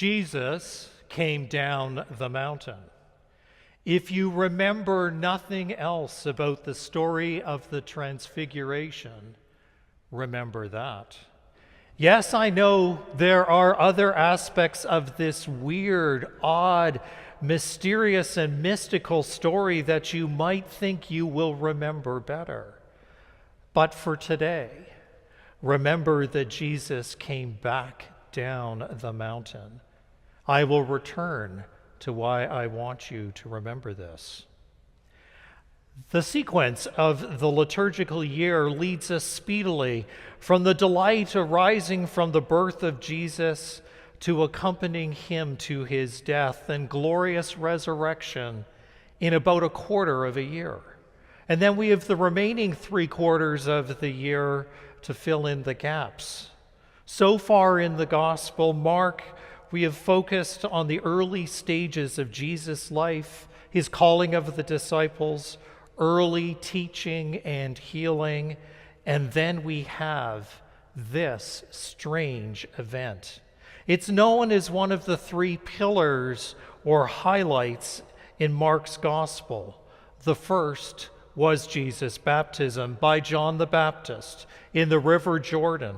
Jesus came down the mountain. If you remember nothing else about the story of the Transfiguration, remember that. Yes, I know there are other aspects of this weird, odd, mysterious, and mystical story that you might think you will remember better. But for today, remember that Jesus came back down the mountain. I will return to why I want you to remember this. The sequence of the liturgical year leads us speedily from the delight arising from the birth of Jesus to accompanying him to his death and glorious resurrection in about a quarter of a year. And then we have the remaining 3/4 of the year to fill in the gaps. So far in the Gospel, Mark, we have focused on the early stages of Jesus' life, his calling of the disciples, early teaching and healing, and then we have this strange event. It's known as one of the 3 pillars or highlights in Mark's Gospel. The first was Jesus' baptism by John the Baptist in the River Jordan.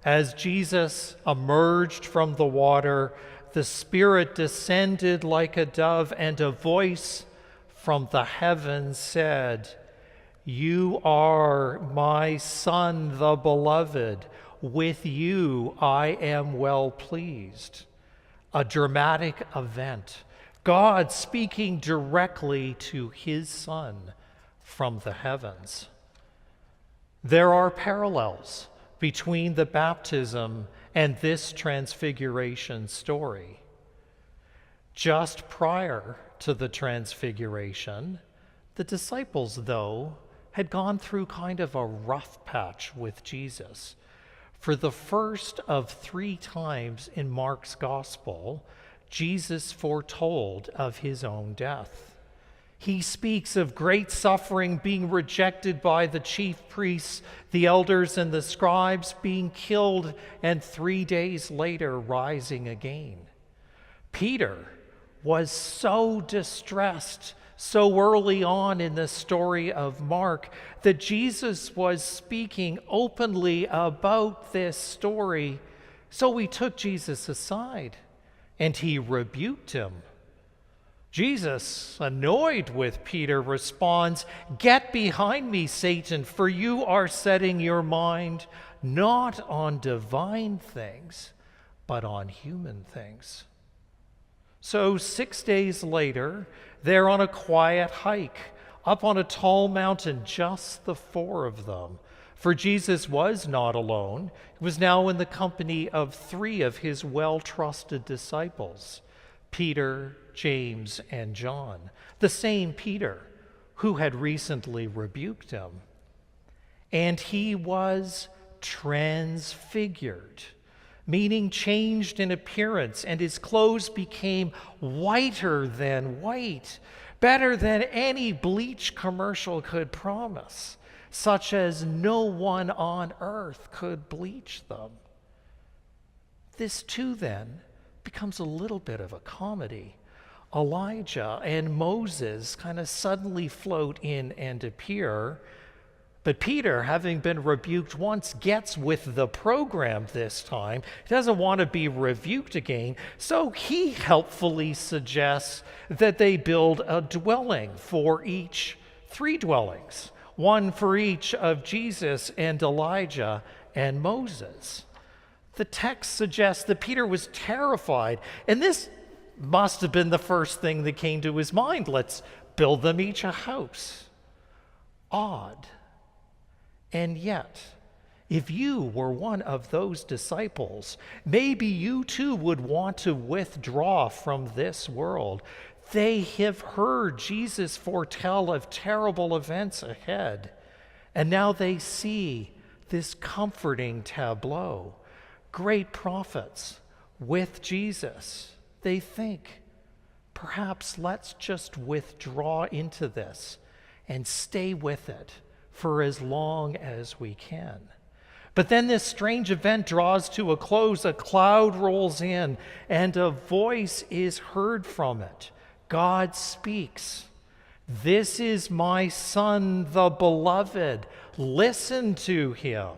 As Jesus emerged from the water, the Spirit descended like a dove, and a voice from the heavens said, "You are my Son, the Beloved. With you I am well pleased." A dramatic event. God speaking directly to his Son from the heavens. There are parallels between the baptism and this transfiguration story. Just prior to the transfiguration, the disciples, though, had gone through kind of a rough patch with Jesus. For the first of 3 times in Mark's Gospel, Jesus foretold of his own death. He speaks of great suffering, being rejected by the chief priests, the elders, and the scribes, being killed, and 3 days later rising again. Peter was so distressed so early on in the story of Mark that Jesus was speaking openly about this story. So he took Jesus aside and he rebuked him. Jesus, annoyed with Peter, responds, "Get behind me, Satan, for you are setting your mind not on divine things, but on human things." So 6 days later, they're on a quiet hike up on a tall mountain, just the 4 of them. For Jesus was not alone. He was now in the company of 3 of his well-trusted disciples, Peter, James, and John, the same Peter who had recently rebuked him. And he was transfigured, meaning changed in appearance, and his clothes became whiter than white, better than any bleach commercial could promise, such as no one on earth could bleach them. This too then becomes a little bit of a comedy. Elijah and Moses kind of suddenly float in and appear, but Peter, having been rebuked once, gets with the program this time. He doesn't want to be rebuked again, so he helpfully suggests that they build a dwelling for each, 3 dwellings, one for each of Jesus and Elijah and Moses. The text suggests that Peter was terrified, and this must have been the first thing that came to his mind. Let's build them each a house. Odd. And yet, if you were one of those disciples, maybe you too would want to withdraw from this world. They have heard Jesus foretell of terrible events ahead, and now they see this comforting tableau. Great prophets with Jesus. They think, perhaps let's just withdraw into this and stay with it for as long as we can. But then this strange event draws to a close. A cloud rolls in, and a voice is heard from it. God speaks. "This is my Son, the beloved. Listen to him."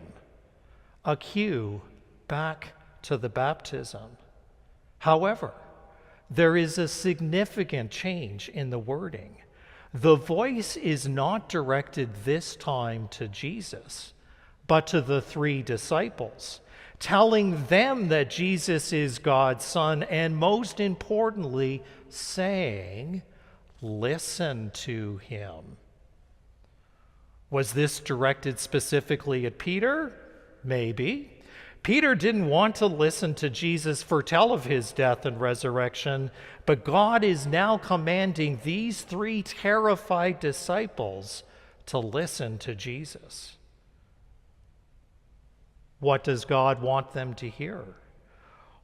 A cue back to the baptism. However, there is a significant change in the wording. The voice is not directed this time to Jesus, but to the 3 disciples, telling them that Jesus is God's Son, and most importantly, saying, "Listen to him." Was this directed specifically at Peter? Maybe. Peter didn't want to listen to Jesus foretell of his death and resurrection, but God is now commanding these 3 terrified disciples to listen to Jesus. What does God want them to hear?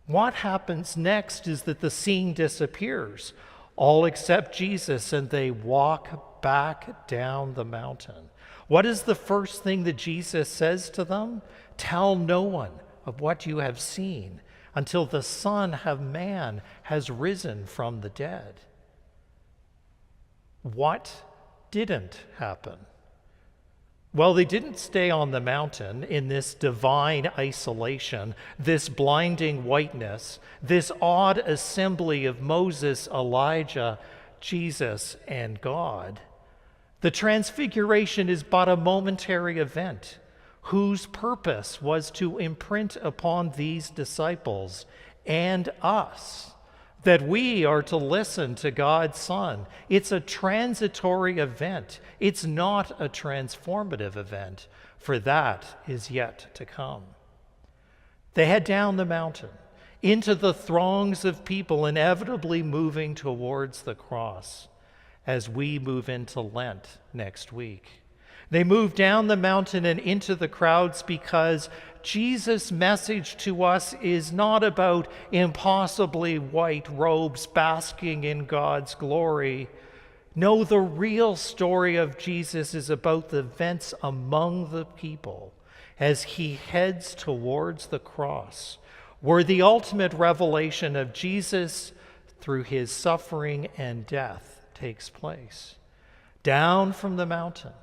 What happens next is that the scene disappears, all except Jesus, and they walk back down the mountain. What is the first thing that Jesus says to them? "Tell no one of what you have seen until the Son of Man has risen from the dead." What didn't happen? Well, they didn't stay on the mountain in this divine isolation, this blinding whiteness, this odd assembly of Moses, Elijah, Jesus, and God. The transfiguration is but a momentary event whose purpose was to imprint upon these disciples and us that we are to listen to God's Son. It's a transitory event. It's not a transformative event, for that is yet to come. They head down the mountain into the throngs of people inevitably moving towards the cross as we move into Lent next week. They move down the mountain and into the crowds because Jesus' message to us is not about impossibly white robes basking in God's glory. No, the real story of Jesus is about the events among the people as he heads towards the cross, where the ultimate revelation of Jesus through his suffering and death takes place. Down from the mountain,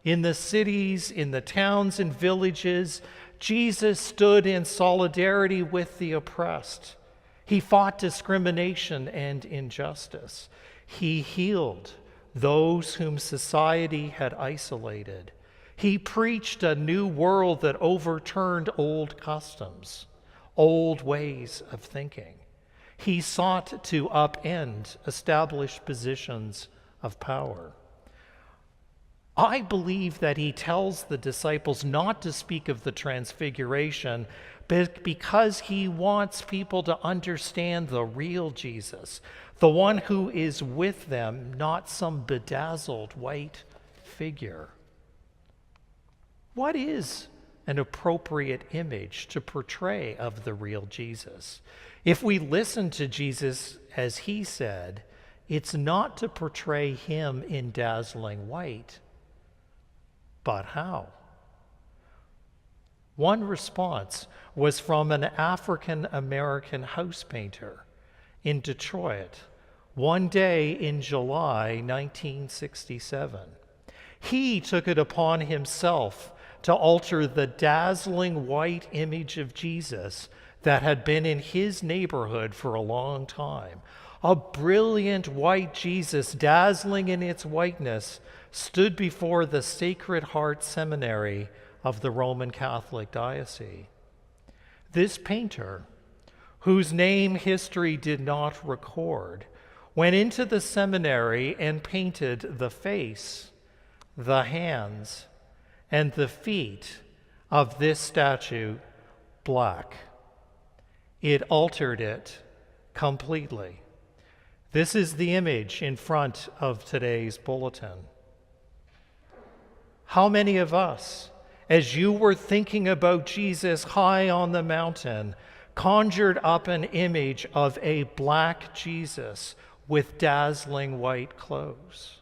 in the cities, in the towns and villages, Jesus stood in solidarity with the oppressed. He fought discrimination and injustice. He healed those whom society had isolated. He preached a new world that overturned old customs, old ways of thinking. He sought to upend established positions of power. I believe that he tells the disciples not to speak of the transfiguration, but because he wants people to understand the real Jesus, the one who is with them, not some bedazzled white figure. What is an appropriate image to portray of the real Jesus? If we listen to Jesus as he said, it's not to portray him in dazzling white. But how? One response was from an African-American house painter in Detroit one day in July 1967. He took it upon himself to alter the dazzling white image of Jesus that had been in his neighborhood for a long time. A brilliant white Jesus, dazzling in its whiteness, stood before the Sacred Heart Seminary of the Roman Catholic Diocese. This painter, whose name history did not record, went into the seminary and painted the face, the hands, and the feet of this statue black. It altered it completely. This is the image in front of today's bulletin. How many of us, as you were thinking about Jesus high on the mountain, conjured up an image of a black Jesus with dazzling white clothes?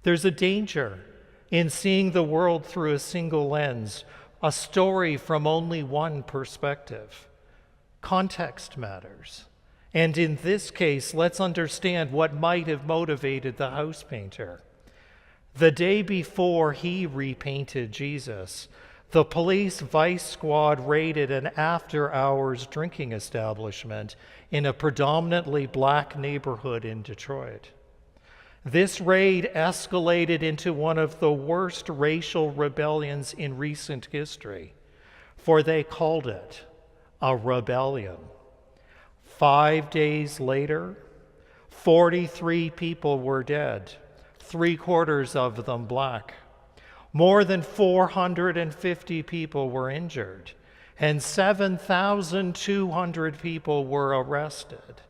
There's a danger in seeing the world through a single lens, a story from only one perspective. Context matters. And in this case, let's understand what might have motivated the house painter. The day before he repainted Jesus, the police vice squad raided an after-hours drinking establishment in a predominantly black neighborhood in Detroit. This raid escalated into one of the worst racial rebellions in recent history, for they called it a rebellion. 5 days later, 43 people were dead, 3/4 of them black. More than 450 people were injured, and 7,200 people were arrested,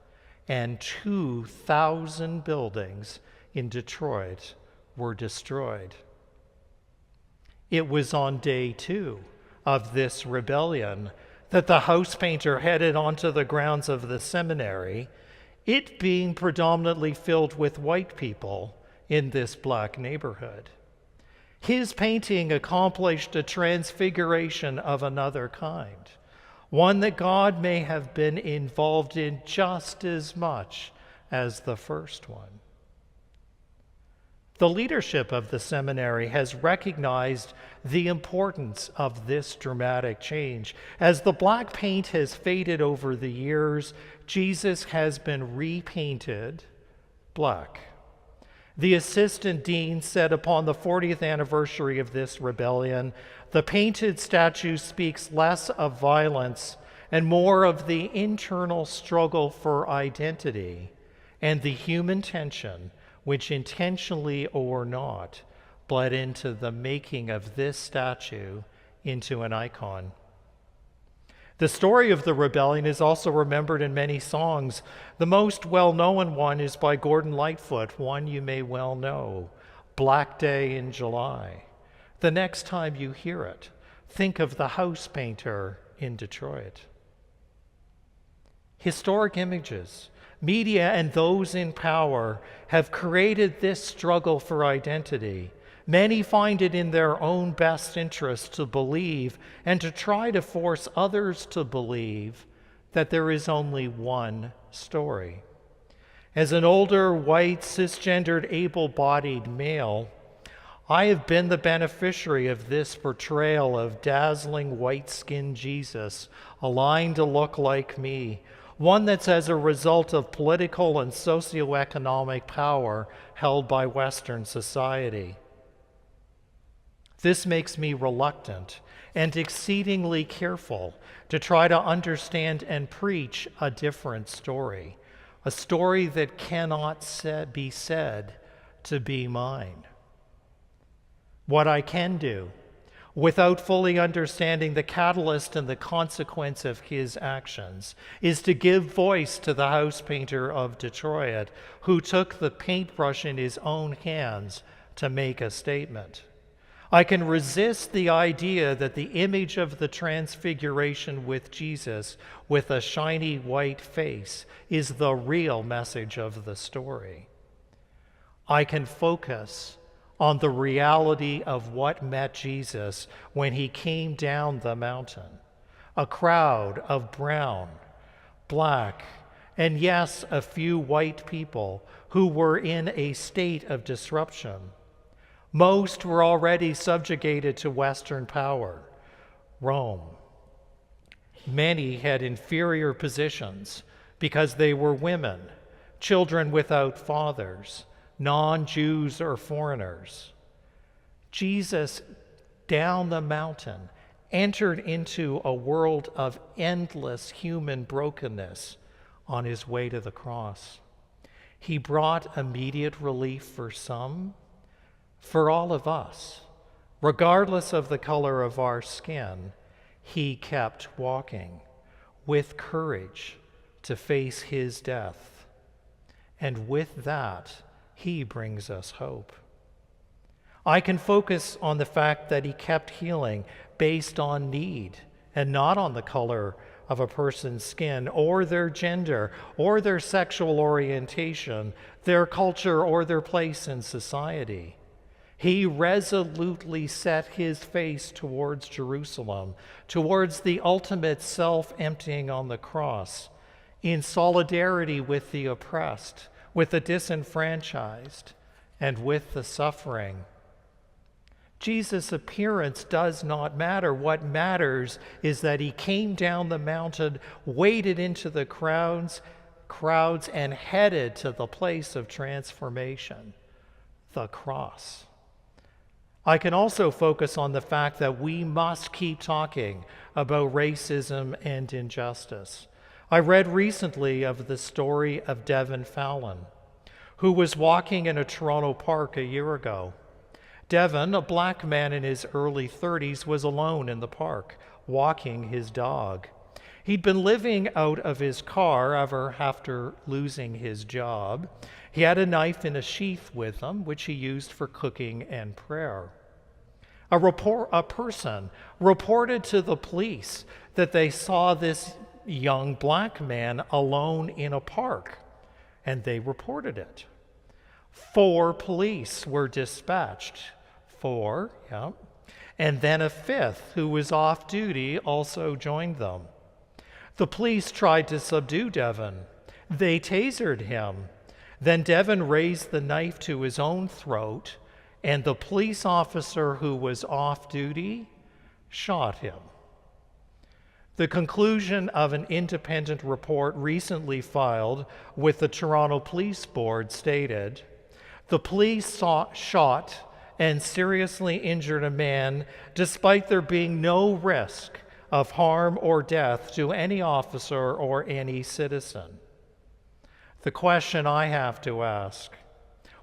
and 2,000 buildings in Detroit were destroyed. It was on day 2 of this rebellion that the house painter headed onto the grounds of the seminary, it being predominantly filled with white people in this black neighborhood. His painting accomplished a transfiguration of another kind, one that God may have been involved in just as much as the first one. The leadership of the seminary has recognized the importance of this dramatic change. As the black paint has faded over the years, Jesus has been repainted black. The assistant dean said upon the 40th anniversary of this rebellion, the painted statue speaks less of violence and more of the internal struggle for identity and the human tension which intentionally or not bled into the making of this statue into an icon. The story of the rebellion is also remembered in many songs. The most well-known one is by Gordon Lightfoot, one you may well know, Black Day in July. The next time you hear it, think of the house painter in Detroit. Historic images, media, and those in power have created this struggle for identity. Many find it in their own best interest to believe and to try to force others to believe that there is only one story. As an older, white, cisgendered, able-bodied male, I have been the beneficiary of this portrayal of dazzling white-skinned Jesus, aligned to look like me, one that's as a result of political and socioeconomic power held by Western society. This makes me reluctant and exceedingly careful to try to understand and preach a different story, a story that cannot be said to be mine. What I can do, without fully understanding the catalyst and the consequence of his actions, is to give voice to the house painter of Detroit who took the paintbrush in his own hands to make a statement. I can resist the idea that the image of the transfiguration with Jesus with a shiny white face is the real message of the story. I can focus on the reality of what met Jesus when he came down the mountain. A crowd of brown, black, and yes, a few white people who were in a state of disruption. Most were already subjugated to Western power, Rome. Many had inferior positions because they were women, children without fathers, non-Jews or foreigners. Jesus, down the mountain, entered into a world of endless human brokenness on his way to the cross. He brought immediate relief for some, for all of us, regardless of the color of our skin. He kept walking with courage to face his death. And with that, he brings us hope. I can focus on the fact that he kept healing based on need and not on the color of a person's skin or their gender or their sexual orientation, their culture or their place in society. He resolutely set his face towards Jerusalem, towards the ultimate self-emptying on the cross, in solidarity with the oppressed, with the disenfranchised, and with the suffering. Jesus' appearance does not matter. What matters is that he came down the mountain, waded into the crowds, and headed to the place of transformation, the cross. I can also focus on the fact that we must keep talking about racism and injustice. I read recently of the story of Devin Fallon, who was walking in a Toronto park a year ago. Devin, a black man in his early 30s, was alone in the park, walking his dog. He'd been living out of his car after losing his job. He had a knife in a sheath with him, which he used for cooking and prayer. A person reported to the police that they saw this young black man alone in a park, and they reported it. 4 police were dispatched. 4, yeah. And then a 5th, who was off duty, also joined them. The police tried to subdue Devin. They tasered him. Then Devin raised the knife to his own throat, and the police officer who was off duty shot him. The conclusion of an independent report recently filed with the Toronto Police Board stated, the police shot and seriously injured a man despite there being no risk of harm or death to any officer or any citizen. The question I have to ask,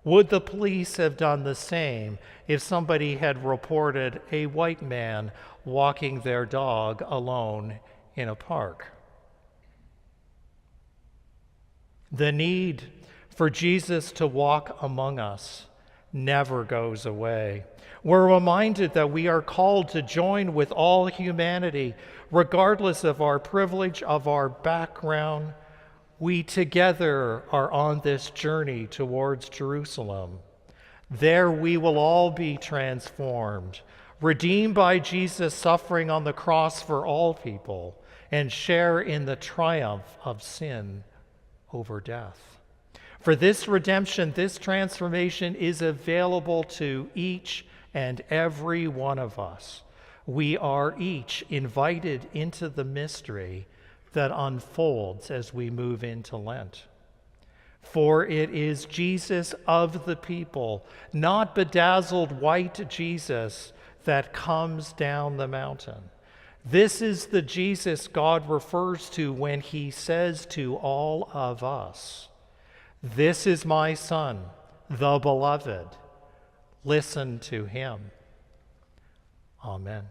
would the police have done the same if somebody had reported a white man walking their dog alone in a park? The need for Jesus to walk among us never goes away. We're reminded that we are called to join with all humanity, regardless of our privilege, of our background. We together are on this journey towards Jerusalem. There we will all be transformed, redeemed by Jesus' suffering on the cross for all people, and share in the triumph of sin over death. For this redemption, this transformation is available to each and every one of us. We are each invited into the mystery that unfolds as we move into Lent. For it is Jesus of the people, not bedazzled white Jesus, that comes down the mountain. This is the Jesus God refers to when he says to all of us, "This is my Son, the Beloved. Listen to him." Amen.